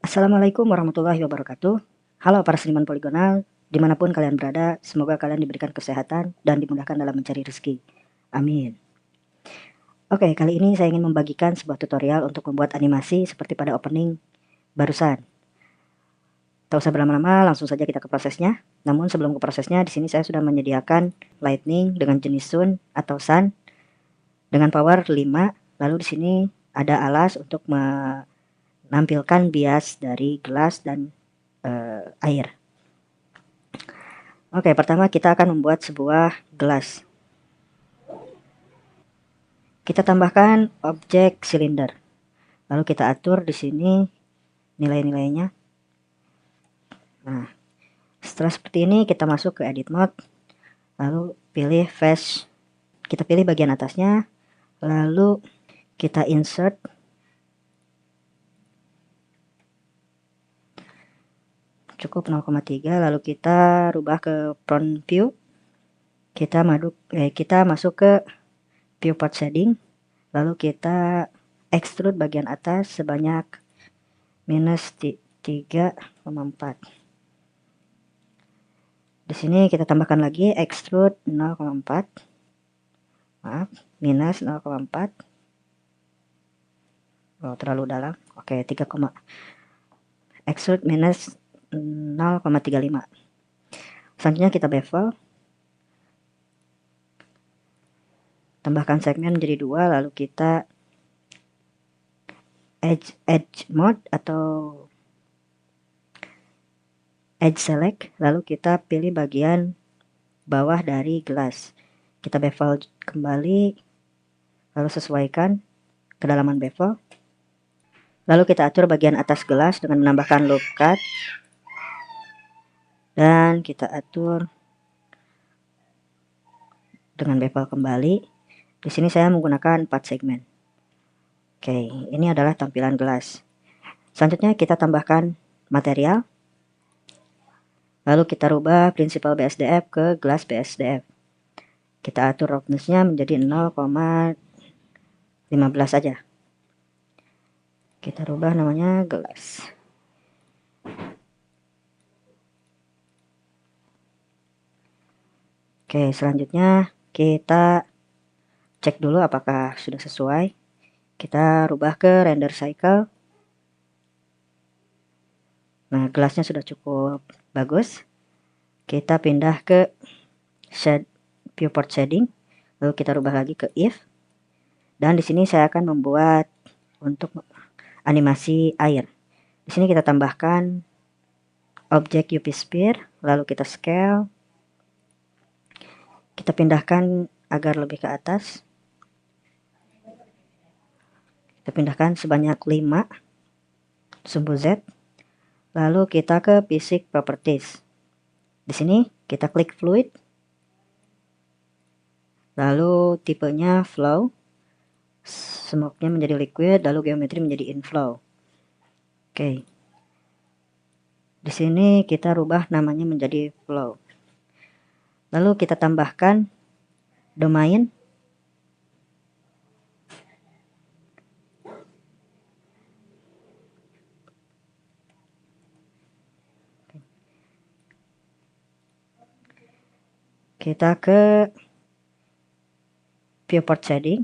Assalamualaikum warahmatullahi wabarakatuh. Halo para seniman poligonal, dimanapun kalian berada, semoga kalian diberikan kesehatan dan dimudahkan dalam mencari rezeki. Amin. Oke, kali ini saya ingin membagikan sebuah tutorial untuk membuat animasi seperti pada opening barusan. Tak usah berlama-lama, langsung saja kita ke prosesnya. Namun sebelum ke prosesnya, di sini saya sudah menyediakan lightning dengan jenis sun atau sun dengan power 5. Lalu di sini ada alas untuk menampilkan bias dari gelas dan air. Oke, pertama kita akan membuat sebuah gelas. Kita tambahkan objek silinder. Lalu kita atur di sini nilai-nilainya. Nah, setelah seperti ini kita masuk ke edit mode. Lalu pilih face. Kita pilih bagian atasnya. Lalu kita insert. Cukup 0,3. Lalu kita rubah ke front view. Kita masuk ke viewport shading. Lalu kita extrude bagian atas sebanyak minus 3,4. Di sini kita tambahkan lagi extrude 0,4. Maaf, minus 0,4. Oh, terlalu dalam. Oke, 3, extrude minus 0,35. Selanjutnya kita bevel. Tambahkan segmen menjadi 2, lalu kita edge mode atau edge select, lalu kita pilih bagian bawah dari gelas. Kita bevel kembali, lalu sesuaikan kedalaman bevel. Lalu kita atur bagian atas gelas dengan menambahkan loop cut. Dan kita atur dengan bevel kembali. Di sini saya menggunakan 4 segmen. Oke, ini adalah tampilan gelas. Selanjutnya kita tambahkan material. Lalu kita rubah prinsipal BSDF ke gelas BSDF. Kita atur roughness-nya menjadi 0,15 saja. Kita rubah namanya gelas. Oke, selanjutnya kita cek dulu apakah sudah sesuai. Kita rubah ke render cycle. Nah, gelasnya sudah cukup bagus. Kita pindah ke viewport shading. Lalu kita rubah lagi ke if. Dan di sini saya akan membuat untuk animasi air. Di sini kita tambahkan objek UV sphere, lalu kita scale. Kita pindahkan agar lebih ke atas. Kita pindahkan sebanyak 5 sumbu Z. Lalu kita ke Physics Properties. Di sini kita klik Fluid. Lalu tipenya Flow. Smoke-nya menjadi liquid, lalu geometri menjadi inflow. Oke. Di sini kita rubah namanya menjadi flow. Lalu kita tambahkan domain. Kita ke viewport shading.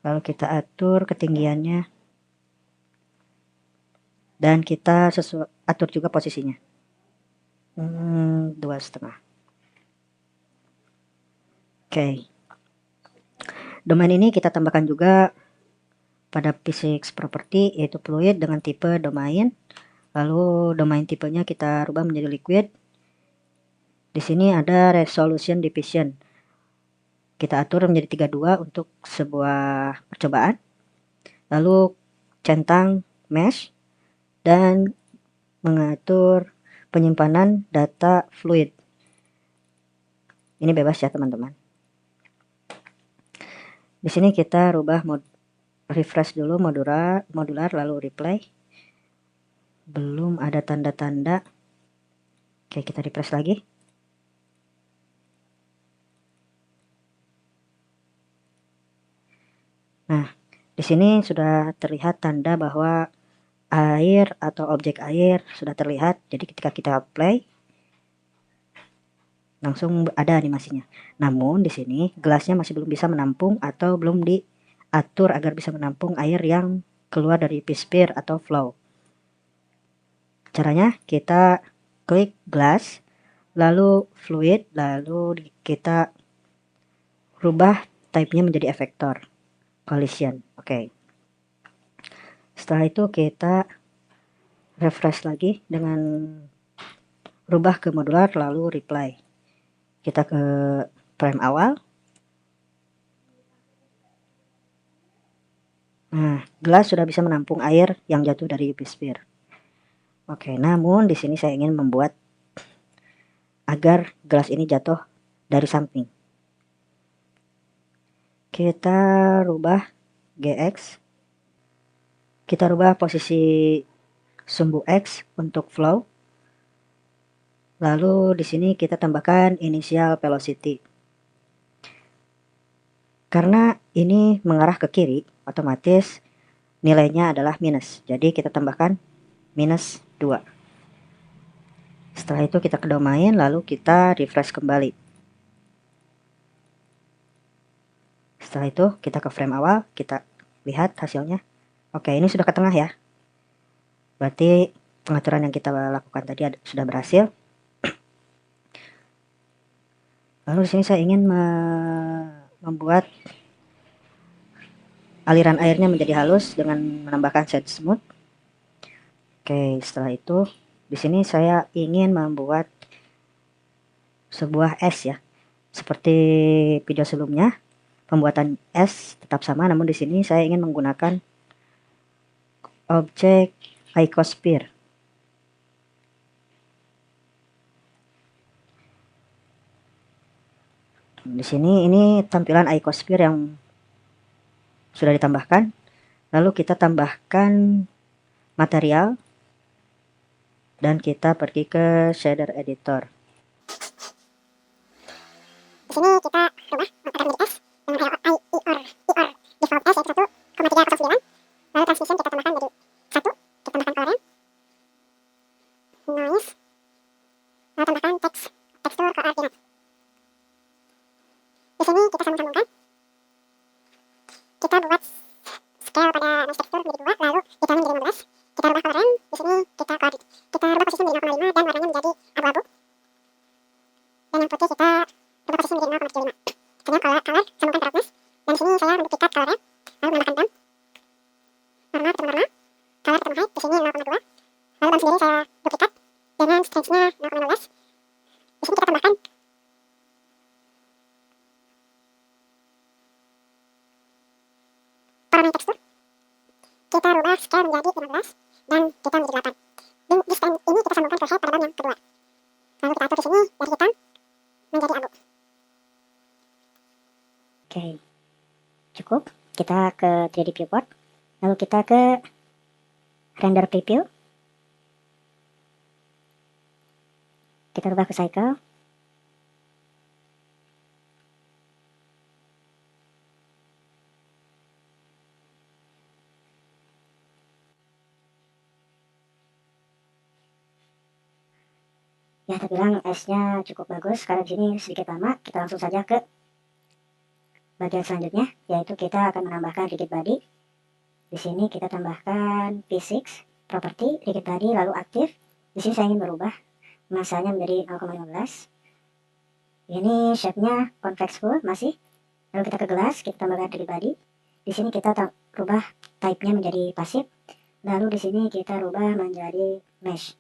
Lalu kita atur ketinggiannya. Dan kita atur juga posisinya. 2,5. Oke. Domain ini kita tambahkan juga pada physics property, yaitu fluid dengan tipe domain. Lalu domain tipenya kita rubah menjadi liquid. Di sini ada resolution division. Kita atur menjadi 32 untuk sebuah percobaan. Lalu centang mesh dan mengatur penyimpanan data fluid. Ini bebas ya teman-teman. Di sini kita rubah refresh dulu modular lalu replay. Belum ada tanda-tanda. Oke, kita refresh lagi. Nah, di sini sudah terlihat tanda bahwa air atau objek air sudah terlihat. Jadi ketika kita play langsung ada animasinya. Namun di sini gelasnya masih belum bisa menampung atau belum diatur agar bisa menampung air yang keluar dari P-Sphere atau flow. Caranya kita klik glass, lalu fluid, lalu kita rubah type-nya menjadi efektor collision. Oke. Setelah itu kita refresh lagi dengan rubah ke modular lalu reply. Kita ke frame awal. Nah, gelas sudah bisa menampung air yang jatuh dari P-Sphere. Oke, namun di sini saya ingin membuat agar gelas ini jatuh dari samping. Kita rubah GX. Kita rubah posisi sumbu X untuk flow. Lalu di sini kita tambahkan initial velocity. Karena ini mengarah ke kiri, otomatis nilainya adalah minus. Jadi kita tambahkan minus 2. Setelah itu kita ke domain, lalu kita refresh kembali. Setelah itu kita ke frame awal, kita lihat hasilnya. Oke, ini sudah ke tengah ya. Berarti pengaturan yang kita lakukan tadi sudah berhasil. Lalu di sini saya ingin membuat aliran airnya menjadi halus dengan menambahkan shade smooth. Oke, setelah itu di sini saya ingin membuat sebuah es ya. Seperti video sebelumnya, pembuatan es tetap sama, namun di sini saya ingin menggunakan objek icosphere. Di sini ini tampilan icosphere yang sudah ditambahkan. Lalu kita tambahkan material dan kita pergi ke shader editor. Di sini kita rubah akan menjadi S dengan IOR default S yaitu 1,309. Lalu transmission kita tambahkan menjadi 1, kita tambahkan orange, noise, lalu tambahkan tekstur koordinat. Di sini kita sambung-sambungkan. Kita buat scale pada noise tekstur menjadi 2, lalu dikali menjadi 15. Kita rubah color ramp. Di sini kita rubah posisi menjadi 0,5 dan warnanya menjadi abu-abu. Dan yang putih kita rubah posisi menjadi 0,75. Kemudian color sambungkan ke roughness. Dan di sini saya menduplikat color ramp, lalu menambahkan dump. Normal ketemu normal. Color ketemu height, di sini 0,2. Lalu dump sendiri saya duplikat dengan strength-nya 0,15. Di sini kita tambahkan parameter tekstur. Kita rubah scale menjadi 15 dan kita menjadi 8. Di stand ini kita sambungkan ke head pada band yang kedua. Lalu kita atur di sini dari hitam menjadi abu. Oke, cukup. Kita ke 3D viewport, lalu kita ke render preview. Kita rubah ke cycle. Ya, terbilang S-nya cukup bagus. Karena di sini sedikit lama, kita langsung saja ke bagian selanjutnya, yaitu kita akan menambahkan rigid body. Di sini kita tambahkan P6 property rigid body lalu aktif. Di sini saya ingin merubah masanya menjadi 0,15. Ini shape-nya convex full masih. Lalu kita ke gelas, kita tambahkan rigid body. Di sini kita rubah type-nya menjadi pasif. Lalu di sini kita rubah menjadi mesh.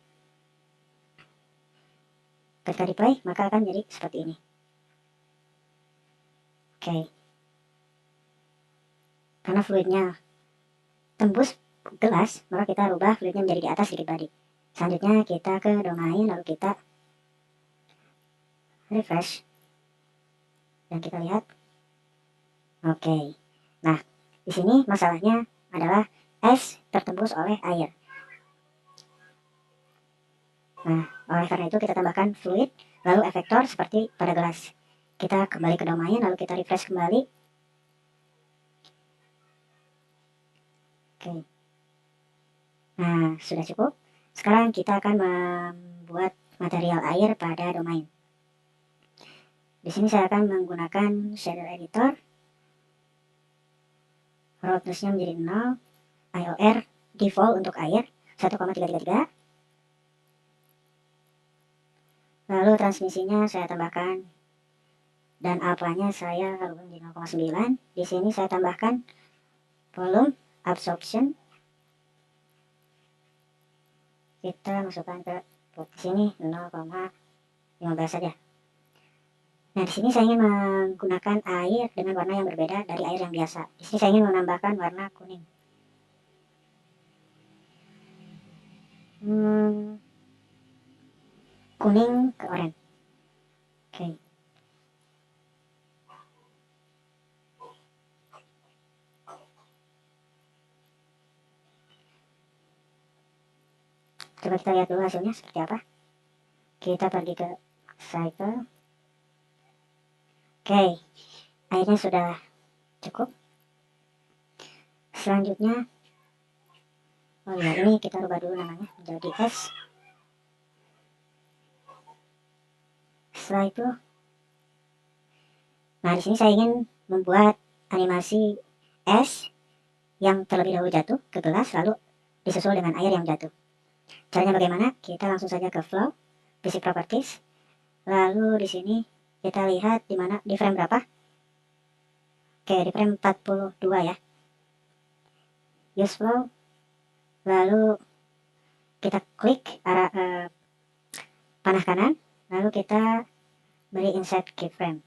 Ketika di play, maka akan jadi seperti ini. Oke. Karena fluidnya tembus gelas, maka kita rubah fluidnya menjadi di atas rigid body. Selanjutnya kita ke domain, lalu kita refresh. Dan kita lihat. Oke. Nah, di sini masalahnya adalah es tertembus oleh air. Nah, oleh karena itu kita tambahkan fluid, lalu efektor seperti pada gelas. Kita kembali ke domain, lalu kita refresh kembali. Oke. Nah, sudah cukup. Sekarang kita akan membuat material air pada domain. Di sini saya akan menggunakan shader editor. Roughness-nya menjadi 0. IOR default untuk air 1,333. Lalu transmisinya saya tambahkan dan alpha-nya saya rubah menjadi 0,9. Di sini saya tambahkan volume absorption. Kita masukkan ke sini 0,15 saja. Nah, di sini saya ingin menggunakan air dengan warna yang berbeda dari air yang biasa. Di sini saya ingin menambahkan warna kuning. Kuning ke oranye. Oke. Coba kita lihat dulu hasilnya seperti apa. Kita pergi ke cycle. Oke, airnya sudah cukup. Selanjutnya, oh ya, ini kita rubah dulu namanya menjadi S. Setelah itu, nah di sini saya ingin membuat animasi es yang terlebih dahulu jatuh ke gelas lalu disusul dengan air yang jatuh. Caranya bagaimana? Kita langsung saja ke flow, basic properties. Lalu di sini kita lihat di mana, di frame berapa? Oke, di frame 42 ya. Use flow. Lalu kita klik arah panah kanan, lalu kita beri insert keyframe.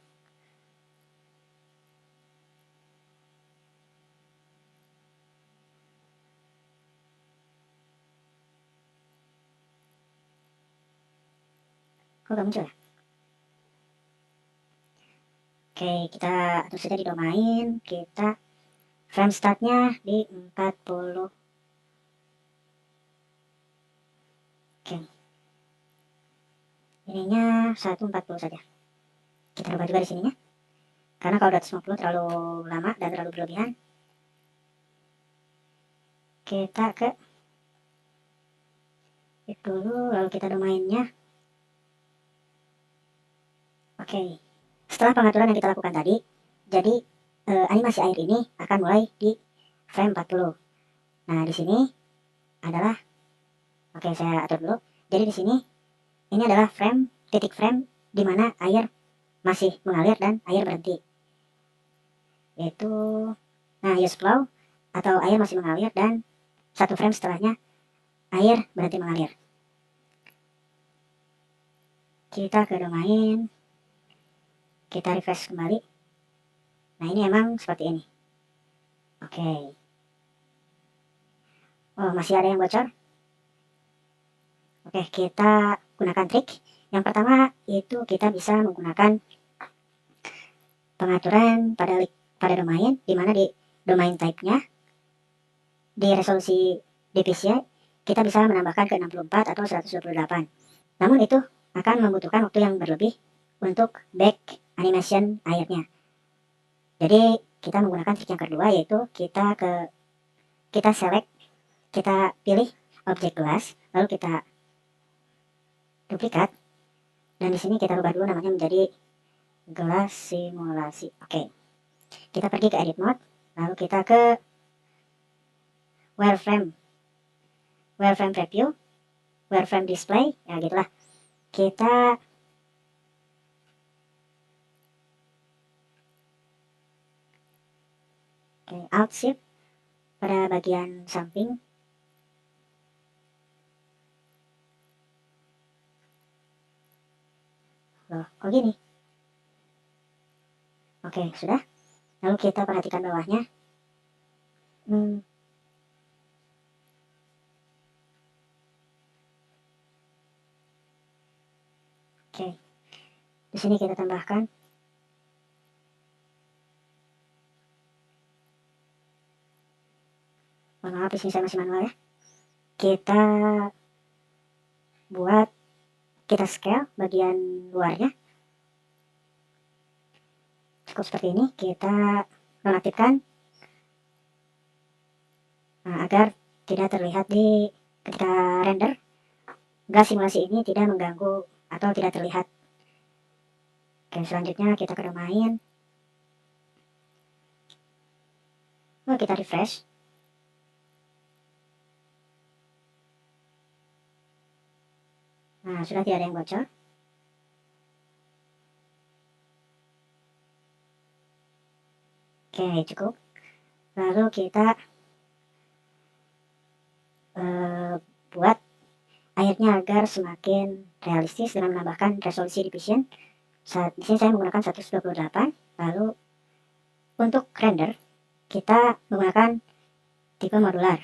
Kok gak muncul ya? Oke, kita atur saja di domain, kita frame startnya di 40. Oke, ininya 140 saja. Kita rubah juga di sininya, karena kalau 250 terlalu lama dan terlalu berlebihan. Kita ke itu dulu, lalu kita domainnya. Oke, setelah pengaturan yang kita lakukan tadi, jadi animasi air ini akan mulai di frame 40. Nah, di sini adalah, oke saya atur dulu. Jadi di sini ini adalah frame, titik frame di mana air masih mengalir dan air berhenti. Yaitu, nah use flow atau air masih mengalir dan satu frame setelahnya air berhenti mengalir. Kita ke domain, kita refresh kembali. Nah ini emang seperti ini. Oke. Oh, masih ada yang bocor. Oke, kita gunakan trik. Yang pertama itu kita bisa menggunakan pengaturan pada domain, di mana di domain type-nya di resolusi DPI kita bisa menambahkan ke 64 atau 128. Namun itu akan membutuhkan waktu yang berlebih untuk back animation airnya. Jadi kita menggunakan trik yang kedua, yaitu kita select, kita pilih objek gelas, lalu kita duplikat, dan di sini kita rubah dulu namanya menjadi gelas simulasi. Oke, kita pergi ke edit mode, lalu kita ke wireframe preview, wireframe display, ya gitulah. Kita alt shift pada bagian samping. Loh, kok gini? Oke, sudah. Lalu kita perhatikan bawahnya. Oke. Di sini kita tambahkan maaf, di sini saya masih manual ya. Kita buat, kita scale bagian luarnya. Cukup seperti ini. Kita nonaktifkan agar tidak terlihat di ketika render. Gas simulasi ini tidak mengganggu atau tidak terlihat. Oke, selanjutnya kita ke domain. Kita refresh. Nah, sudah tidak ada yang bocor. Oke, cukup. Lalu kita buat airnya agar semakin realistis dengan menambahkan resolusi division. Di sini saya menggunakan 128. Lalu untuk render kita menggunakan tipe modular.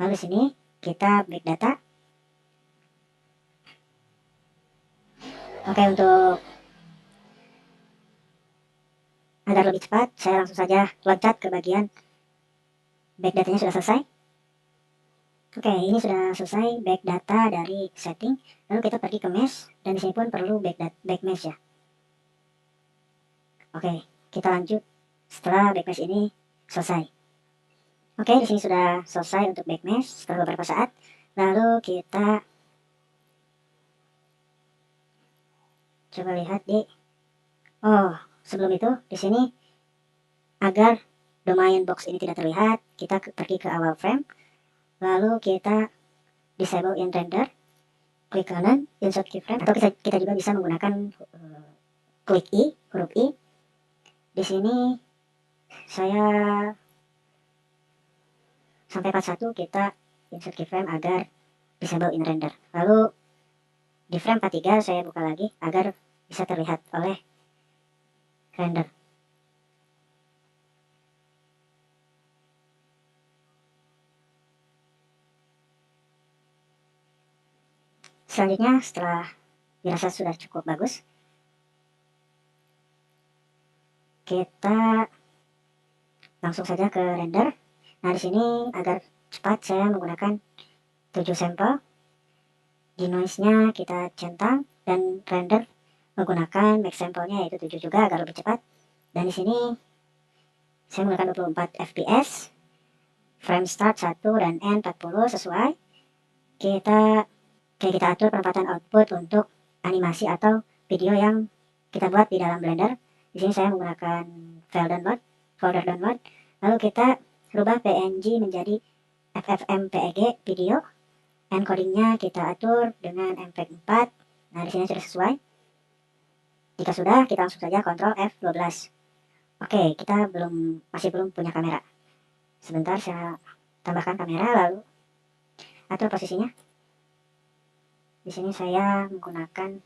Lalu di sini kita back data. Oke, untuk agar lebih cepat, saya langsung saja loncat ke bagian back datanya sudah selesai. Oke, ini sudah selesai back data dari setting. Lalu kita pergi ke mesh, dan di sini pun perlu back mesh ya. Oke, kita lanjut setelah back mesh ini selesai. Oke, di sini sudah selesai untuk back mesh setelah beberapa saat. Lalu kita coba lihat di sebelum itu di sini agar domain box ini tidak terlihat, kita pergi ke awal frame. Lalu kita disable in render, klik kanan, insert keyframe, atau kita juga bisa menggunakan klik I, huruf I. Di sini saya sampai part 1 kita insert keyframe agar disable in render. Lalu di frame 43 saya buka lagi agar bisa terlihat oleh render. Selanjutnya setelah dirasa sudah cukup bagus, kita langsung saja ke render. Nah, di sini agar cepat saya menggunakan 7 sampel. Di noise-nya kita centang dan render menggunakan max sampelnya yaitu 7 juga agar lebih cepat. Dan di sini saya menggunakan 24 fps, frame start 1 dan end 40 sesuai. Kita atur penempatan output untuk animasi atau video yang kita buat di dalam Blender. Di sini saya menggunakan folder download. Lalu kita rubah PNG menjadi FFmpeg video. Encodingnya kita atur dengan MPEG 4. Nah, di sini sudah sesuai. Jika sudah, kita langsung saja Ctrl F12. Oke, kita masih belum punya kamera. Sebentar saya tambahkan kamera, lalu atur posisinya. Di sini saya menggunakan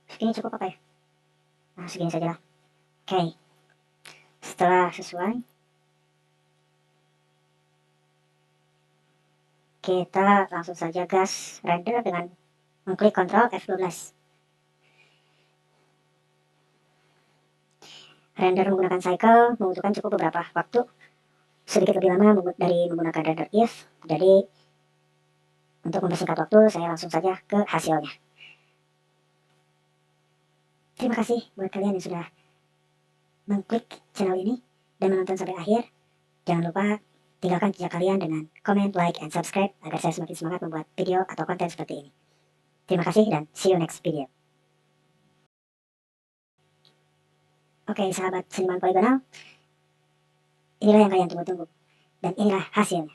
segini cukup apa ya? Nah, segini saja lah. Oke, setelah sesuai, kita langsung saja gas render dengan mengklik Ctrl F12. Render menggunakan cycle membutuhkan cukup beberapa waktu, sedikit lebih lama dari menggunakan render if. Jadi untuk mempersingkat waktu, saya langsung saja ke hasilnya. Terima kasih buat kalian yang sudah mengklik channel ini dan menonton sampai akhir. Jangan lupa tinggalkan jejak kalian dengan comment, like, and subscribe agar saya semakin semangat membuat video atau konten seperti ini. Terima kasih dan see you next video. Oke, sahabat seniman poligonal, inilah yang kalian tunggu-tunggu dan inilah hasilnya.